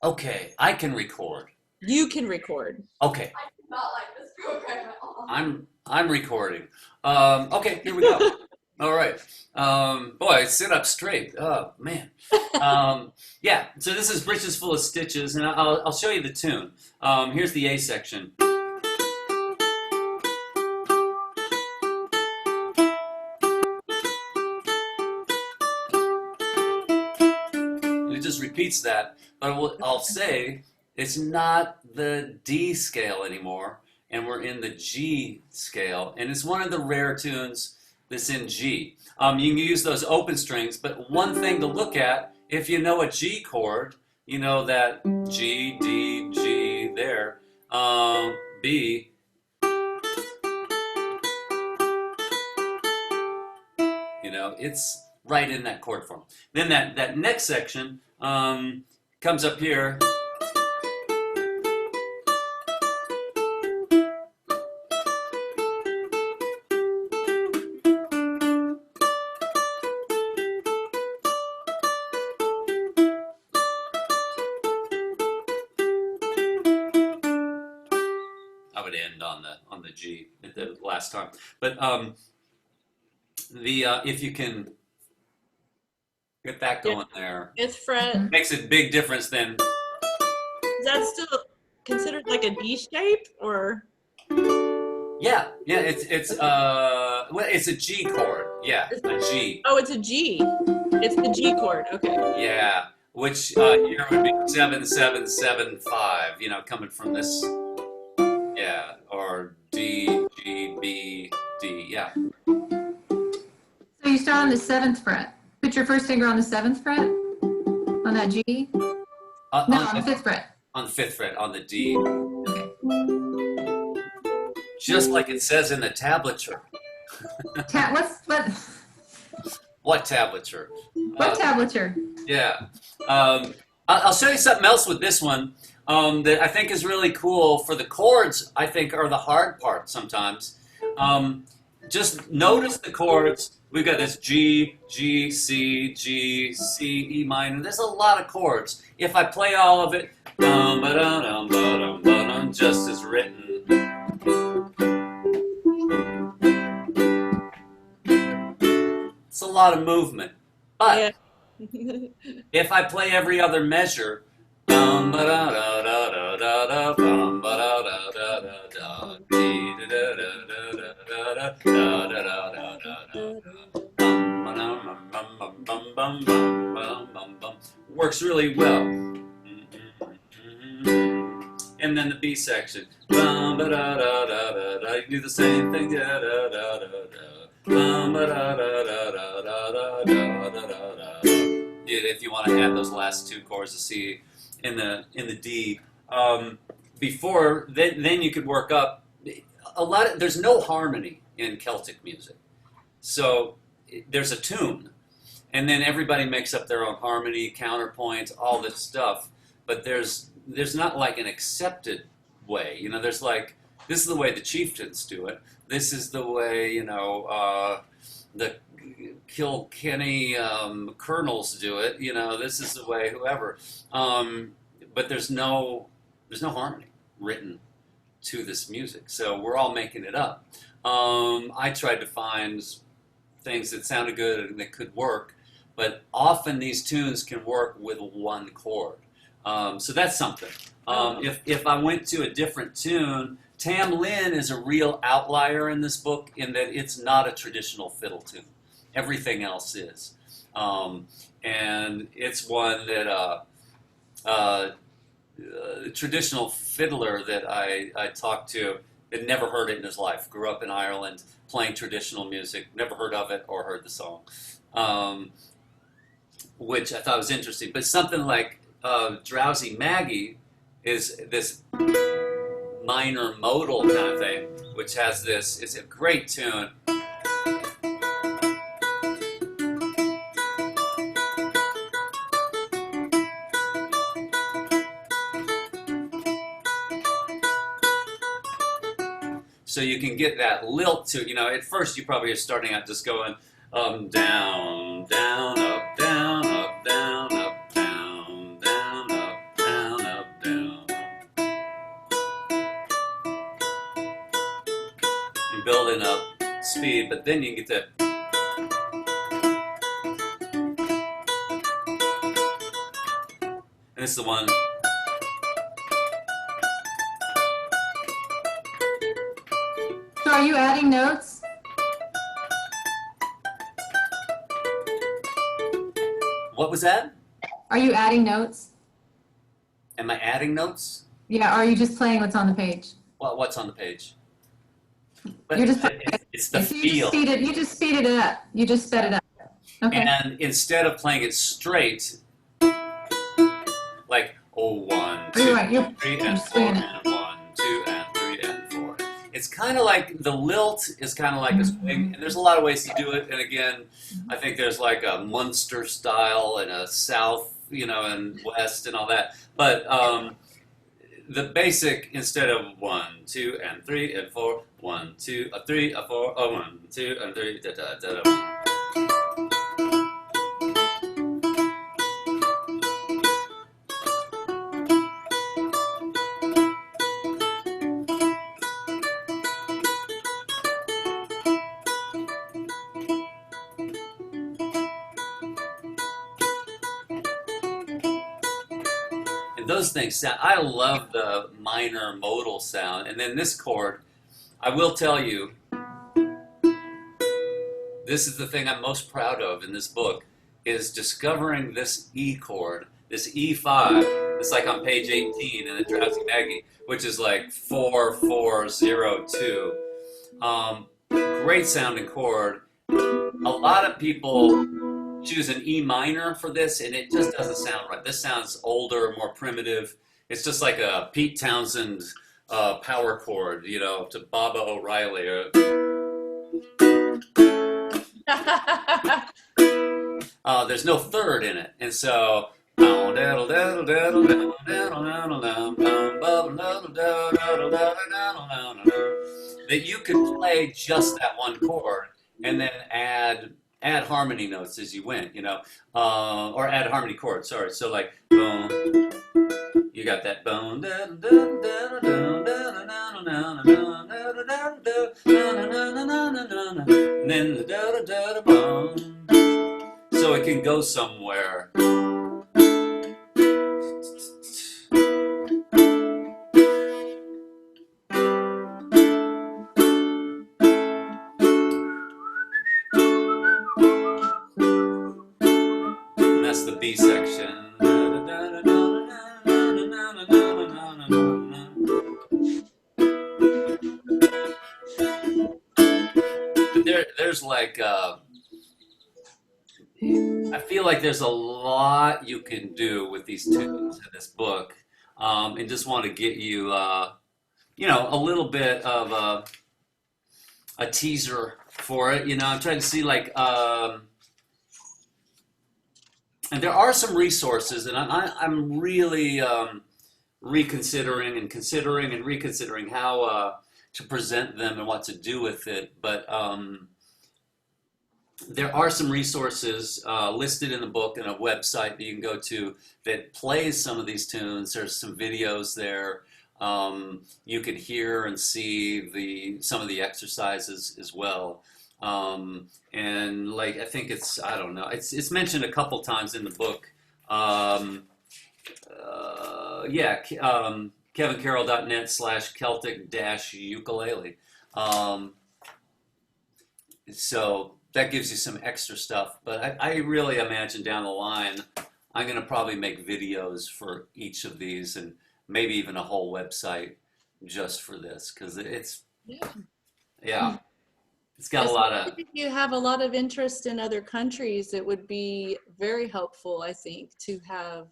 Okay, I can record. You can record. Okay, I do not like this program at all. I'm recording. Okay, here we go. All right. Boy, sit up straight. Oh man. Yeah. So this is Britches Full of Stitches, and I'll show you the tune. Here's the A section. And it just repeats that, but I'll say it's not the D scale anymore, and we're in the G scale, and it's one of the rare tunes that's in G. You can use those open strings, but one thing to look at, if you know a G chord, you know that G, D, G there, B, it's right in that chord form. Then that next section comes up here. I would end on the G at the last time, but if you can get that going there, Fifth fret. makes a big difference. Then Is that still considered like a D shape or? yeah, well, it's a G chord. Yeah, a G. Oh, it's a G. It's the G chord. Okay. Yeah, which here would be 7 7 7 5. Coming from this. Yeah, or D G B D. Yeah. So you start on the 7th fret. Put your first finger on the 7th fret on that G. No, on the 5th fret. On the 5th fret, on the D. Okay. Just like it says in the tablature. What tablature? What tablature? Yeah. I'll show you something else with this one that I think is really cool. For the chords, I think are the hard part sometimes. Just notice the chords. We've got this G, G, C, G, C, E minor. There's a lot of chords. If I play all of it, just as written. It's a lot of movement. But Yeah. if I play every other measure, works really well. And then the B section. You do the same thing. If you want to add those last two chords, the C in the D. Before then you could work up a lot. There's no harmony in Celtic music, so there's a tune, and then everybody makes up their own harmony, counterpoints, all this stuff. But there's not like an accepted way. There's like, this is the way the chieftains do it. This is the way the Kilkenny colonels do it. This is the way whoever. But there's no harmony written to this music, so we're all making it up. I tried to find things that sounded good and that could work, but often these tunes can work with one chord. So that's something. If I went to a different tune, Tam Lin is a real outlier in this book in that it's not a traditional fiddle tune. Everything else is. And it's one that a traditional fiddler that I talked to had never heard it in his life, grew up in Ireland playing traditional music, never heard of it or heard the song, which I thought was interesting. But something like Drowsy Maggie is this minor modal kind of thing, which has this, it's a great tune. So you can get that lilt to, at first you probably are starting out just going down, down, up, down, up, down, up, down, down, up, down, and building up speed, but then you get to. And this is the one. So are you adding notes? What was that? Are you adding notes? Am I adding notes? Yeah, or are you just playing what's on the page? What's on the page? But You're just it's the so feel. you just speeded it up. You just sped it up. Okay. And instead of playing it straight, like, oh, 1, 2, Right, you're 3, and 4, swinging it. and 1, 2, and 3, and 4. It's kind of like the lilt is kind of like a swing, and there's a lot of ways to do it. And again, I think there's like a Munster style and a South, and West and all that. But the basic, instead of 1, 2, and 3, and 4, 1, 2, 3, 4, 1, 2, and 3, da da da da. Those things sound, I love the minor modal sound. And then this chord, I will tell you, this is the thing I'm most proud of in this book, is discovering this E chord, this E5. It's like on page 18 in the Drowsy Maggie, which is like 4-4-0-2. Great sounding chord. A lot of people choose an E minor for this, and it just doesn't sound right. This sounds older, more primitive. It's just like a Pete Townsend power chord, to Baba O'Reilly. There's no third in it, and so that you could play just that one chord and then add harmony notes as you went, or add harmony chords, sorry. So like, boom, you got that boom, and then the boom. So it can go somewhere. That's the B section. But there's like, I feel like there's a lot you can do with these tunes in this book, and just want to get you, a little bit of a teaser for it. I'm trying to see like. And there are some resources, and I'm really reconsidering and reconsidering how to present them and what to do with it. But there are some resources listed in the book and a website that you can go to that plays some of these tunes. There's some videos there. You can hear and see some of the exercises as well. And like, I think I don't know, it's mentioned a couple times in the book. kevincarroll.net/Celtic-ukulele. So that gives you some extra stuff, but I really imagine down the line, I'm going to probably make videos for each of these and maybe even a whole website just for this, because it's, yeah. It's got a lot of. If you have a lot of interest in other countries, it would be very helpful, I think, to have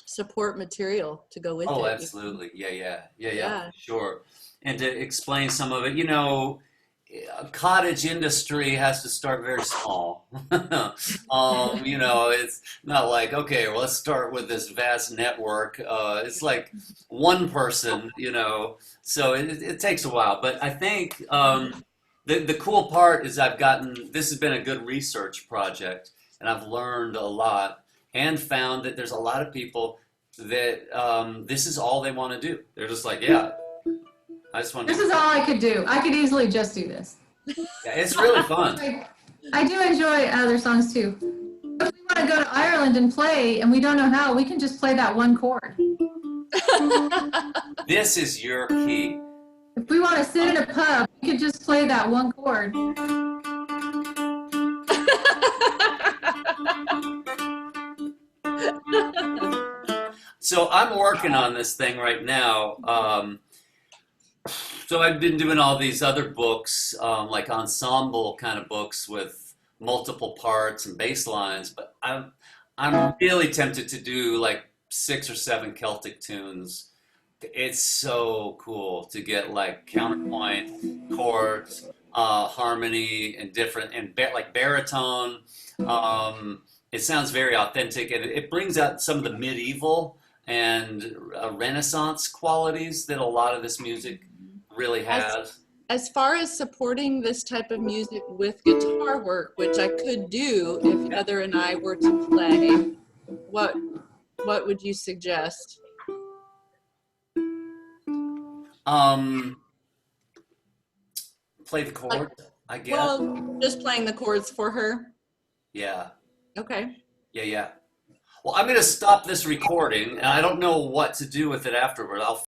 support material to go with it. Oh, absolutely. Yeah, sure. And to explain some of it, a cottage industry has to start very small. It's not like, okay, well, let's start with this vast network. It's like one person, so it takes a while. But I think the cool part is this has been a good research project, and I've learned a lot and found that there's a lot of people that this is all they want to do. They're just like, yeah, I just want This to. is all I could do. I could easily just do this. Yeah, it's really fun. I do enjoy other songs too. If we want to go to Ireland and play and we don't know how, we can just play that one chord. This is your key. If we want to sit in a pub, we could just play that one chord. So I'm working on this thing right now. So I've been doing all these other books, like ensemble kind of books with multiple parts and bass lines, but I'm really tempted to do like 6 or 7 Celtic tunes. It's so cool to get like counterpoint, chords, harmony, and different and like baritone. It sounds very authentic, and it brings out some of the medieval and Renaissance qualities that a lot of this music really has. As far as supporting this type of music with guitar work, which I could do if Heather and I were to play, what would you suggest? Play the chord, I guess. Well, just playing the chords for her. Yeah, Okay. yeah. Well, I'm going to stop this recording, and I don't know what to do with it afterward. I'll